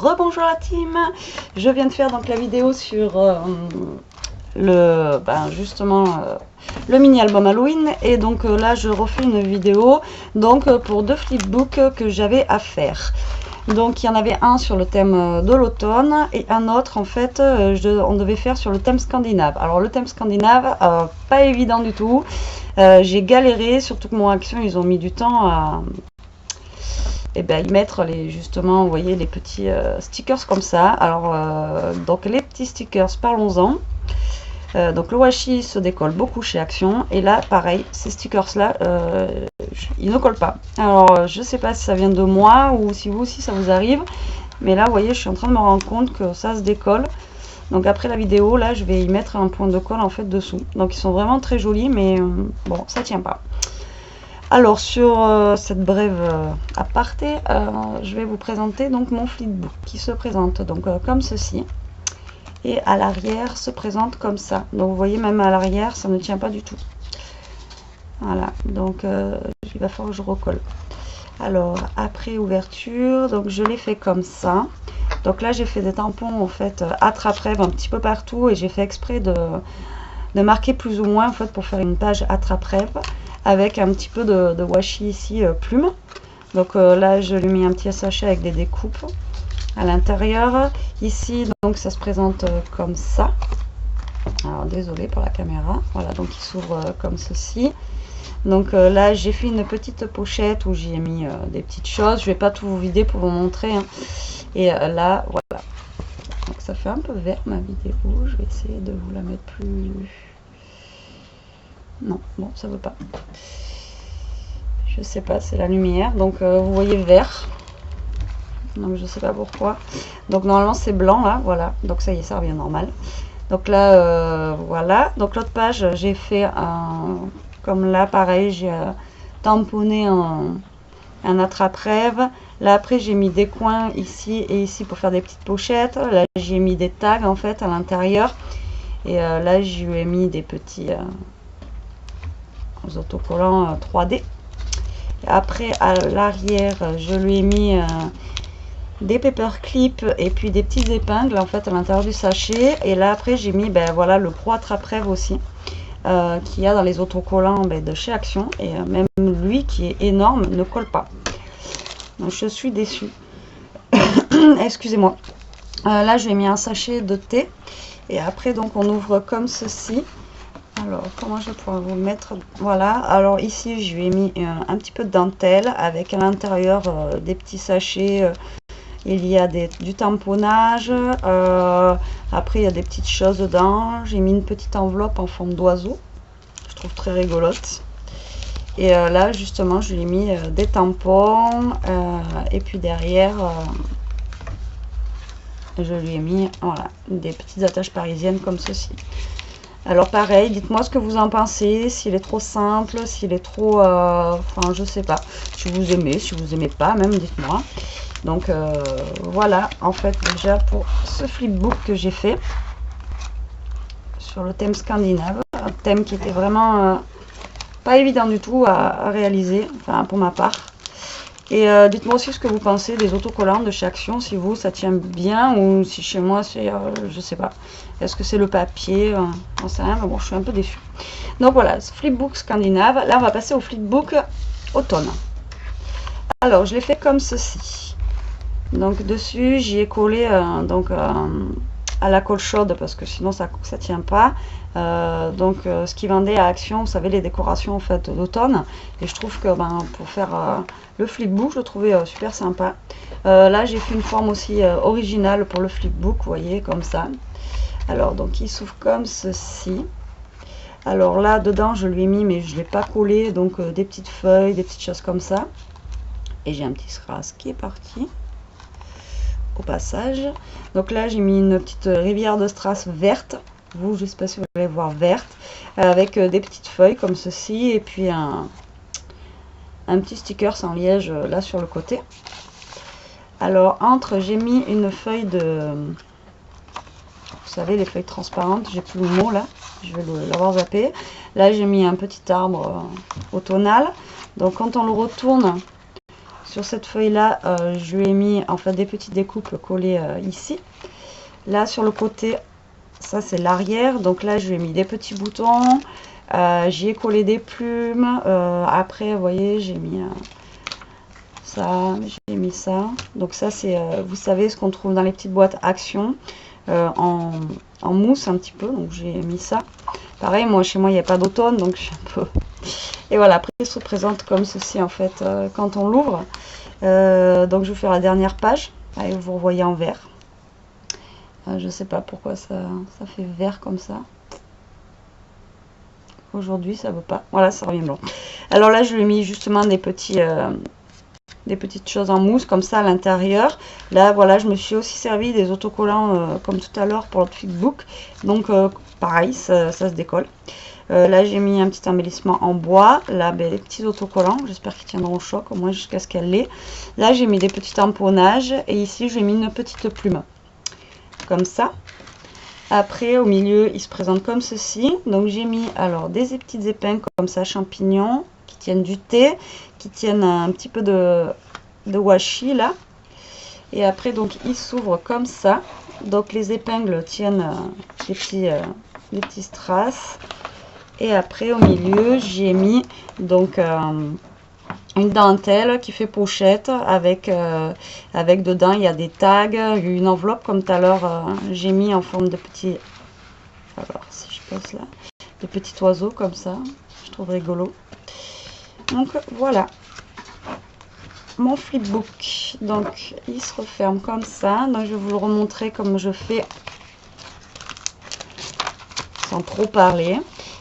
Rebonjour la team. Je viens de faire donc la vidéo sur justement le mini album Halloween, et donc là je refais une vidéo donc pour deux flipbooks que j'avais à faire. Donc il y en avait un sur le thème de l'automne et un autre en fait on devait faire sur le thème scandinave. Alors le thème scandinave, pas évident du tout. J'ai galéré, surtout que mon Action ils ont mis du temps à y mettre justement, vous voyez, les petits stickers comme ça. Alors donc les petits stickers, parlons-en. Donc le washi se décolle beaucoup chez Action, et là pareil, ces stickers là ils ne collent pas. Alors je sais pas si ça vient de moi ou si vous aussi ça vous arrive, mais là vous voyez, je suis en train de me rendre compte que ça se décolle. Donc après la vidéo là, je vais y mettre un point de colle en fait dessous. Donc ils sont vraiment très jolis, mais bon, ça tient pas. Alors sur cette brève aparté, je vais vous présenter donc mon flipbook qui se présente donc comme ceci, et à l'arrière se présente comme ça. Donc vous voyez, même à l'arrière ça ne tient pas du tout. Voilà, donc il va falloir que je recolle. Alors après ouverture, donc je l'ai fait comme ça. Donc là j'ai fait des tampons en fait attrape-rêve un petit peu partout, et j'ai fait exprès de marquer plus ou moins en fait pour faire une page attrape-rêve avec un petit peu de washi ici plume. Donc là je lui ai mis un petit sachet avec des découpes à l'intérieur. Ici donc ça se présente comme ça. Alors désolé pour la caméra. Voilà, donc il s'ouvre comme ceci. Donc là j'ai fait une petite pochette où j'y ai mis des petites choses. Je vais pas tout vous vider pour vous montrer, hein. Et là voilà, donc ça fait un peu vert ma vidéo. Je vais essayer de vous la mettre plus... Non, bon, ça veut pas. Je sais pas, c'est la lumière. Donc vous voyez vert. Donc je sais pas pourquoi. Donc normalement c'est blanc là, voilà. Donc ça y est, ça revient normal. Donc là voilà. Donc l'autre page, j'ai fait un... Comme là pareil, j'ai tamponné un attrape-rêve. Là après j'ai mis des coins ici et ici pour faire des petites pochettes. Là j'ai mis des tags en fait à l'intérieur. Et là je lui ai mis des petits autocollants 3D. Après à l'arrière je lui ai mis des paper clips et puis des petites épingles en fait à l'intérieur du sachet. Et là après j'ai mis voilà le pro attrape-rêve aussi qu'il y a dans les autocollants de chez Action, et même lui qui est énorme ne colle pas. Donc je suis déçue. Excusez-moi. Là je lui ai mis un sachet de thé, et après donc on ouvre comme ceci. Alors comment je vais pouvoir vous mettre, voilà. Alors ici je lui ai mis un petit peu de dentelle avec à l'intérieur des petits sachets. Il y a du tamponnage, après il y a des petites choses dedans. J'ai mis une petite enveloppe en forme d'oiseau, je trouve très rigolote. Et là justement je lui ai mis des tampons, et puis derrière je lui ai mis voilà des petites attaches parisiennes comme ceci. Alors pareil, dites-moi ce que vous en pensez, s'il est trop simple, s'il est trop... enfin, je sais pas. Si vous aimez, si vous aimez pas, même dites-moi. Donc voilà, en fait, déjà pour ce flipbook que j'ai fait sur le thème scandinave, un thème qui était vraiment pas évident du tout à réaliser, enfin pour ma part. Et dites-moi aussi ce que vous pensez des autocollants de chez Action, si vous ça tient bien, ou si chez moi c'est je sais pas, est-ce que c'est le papier, j'en sais rien, mais bon je suis un peu déçue. Donc voilà, ce flipbook scandinave. Là on va passer au flipbook automne. Alors je l'ai fait comme ceci. Donc dessus j'y ai collé à la colle chaude, parce que sinon ça tient pas. Ce qu'ils vendaient à Action, vous savez, les décorations en fait d'automne, et je trouve que pour faire le flipbook, je le trouvais super sympa. Là j'ai fait une forme aussi originale pour le flipbook, vous voyez, comme ça. Alors donc il s'ouvre comme ceci. Alors là dedans je lui ai mis, mais je l'ai pas collé, donc des petites feuilles, des petites choses comme ça. Et j'ai un petit strass qui est parti au passage. Donc là j'ai mis une petite rivière de strass verte. Vous, je sais pas si vous allez voir, verte, avec des petites feuilles comme ceci, et puis un petit sticker sans liège là sur le côté. Alors entre, j'ai mis une feuille de, vous savez, les feuilles transparentes, j'ai plus le mot là, je vais l'avoir zappé. Là j'ai mis un petit arbre automnal. Donc quand on le retourne sur cette feuille là, je lui ai mis en fait des petites découpes collées ici. Là sur le côté, ça c'est l'arrière, donc là je lui ai mis des petits boutons, j'y ai collé des plumes, après vous voyez j'ai mis ça, j'ai mis ça, donc ça c'est vous savez ce qu'on trouve dans les petites boîtes Action, en mousse un petit peu, donc j'ai mis ça. Pareil, moi chez moi il n'y a pas d'automne, donc je suis un peu... Et voilà, après il se présente comme ceci en fait quand on l'ouvre. Donc je vais faire la dernière page, et vous revoyez en vert. Je sais pas pourquoi ça fait vert comme ça. Aujourd'hui ça veut pas. Voilà, ça revient blanc. Alors là je lui ai mis justement des petites choses en mousse comme ça à l'intérieur. Là voilà, je me suis aussi servi des autocollants comme tout à l'heure pour le flipbook. Donc pareil, ça se décolle. Là j'ai mis un petit embellissement en bois. Là les petits autocollants, j'espère qu'ils tiendront au choc au moins jusqu'à ce qu'elle l'ait. Là j'ai mis des petits tamponnages et ici j'ai mis une petite plume comme ça. Après au milieu il se présente comme ceci. Donc j'ai mis alors des petites épingles comme ça, champignons qui tiennent du thé, qui tiennent un petit peu de washi là. Et après donc il s'ouvre comme ça. Donc les épingles tiennent des petits strass. Et après au milieu j'ai mis donc une dentelle qui fait pochette avec dedans il y a des tags, une enveloppe comme tout à l'heure j'ai mis en forme de petits, alors si je passe là, de petits oiseaux comme ça, je trouve rigolo. Donc voilà mon flipbook, donc il se referme comme ça. Donc je vais vous le remontrer comme je fais sans trop parler.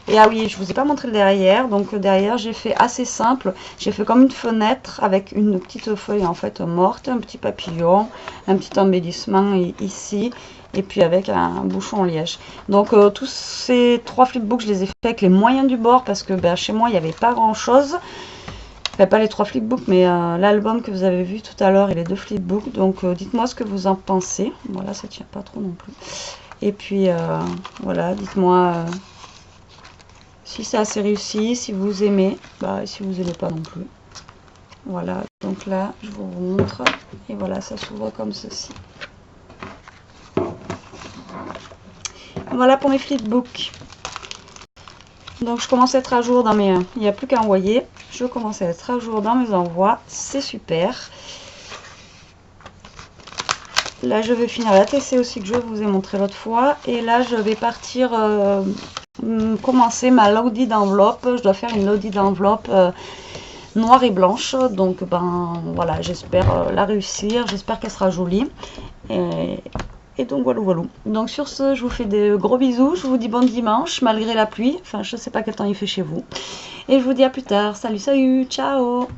Et ah oui, je vous ai pas montré le derrière. Donc derrière j'ai fait assez simple, j'ai fait comme une fenêtre avec une petite feuille en fait morte, un petit papillon, un petit embellissement ici, et puis avec un bouchon en liège. Donc tous ces 3 flipbooks je les ai fait avec les moyens du bord parce que chez moi il n'y avait pas grand chose. Enfin, pas les 3 flipbooks mais l'album que vous avez vu tout à l'heure et les 2 flipbooks. Donc dites-moi ce que vous en pensez. Voilà, ça tient pas trop non plus. Et puis voilà, dites-moi si c'est assez réussi, si vous aimez, et si vous n'aimez pas non plus. Voilà, donc là je vous montre, et voilà, ça s'ouvre comme ceci. Voilà pour mes flipbooks. Donc je commence à être à jour dans mes... Il n'y a plus qu'à envoyer. Je commence à être à jour dans mes envois, c'est super. Là je vais finir la TC aussi que je vous ai montré l'autre fois. Et là je vais partir commencer ma loadie d'enveloppe. Je dois faire une loadie d'enveloppe noire et blanche. Donc voilà, j'espère la réussir. J'espère qu'elle sera jolie. Et donc voilà. Donc sur ce, je vous fais de gros bisous. Je vous dis bon dimanche malgré la pluie. Enfin, je sais pas quel temps il fait chez vous. Et je vous dis à plus tard. Salut, ciao.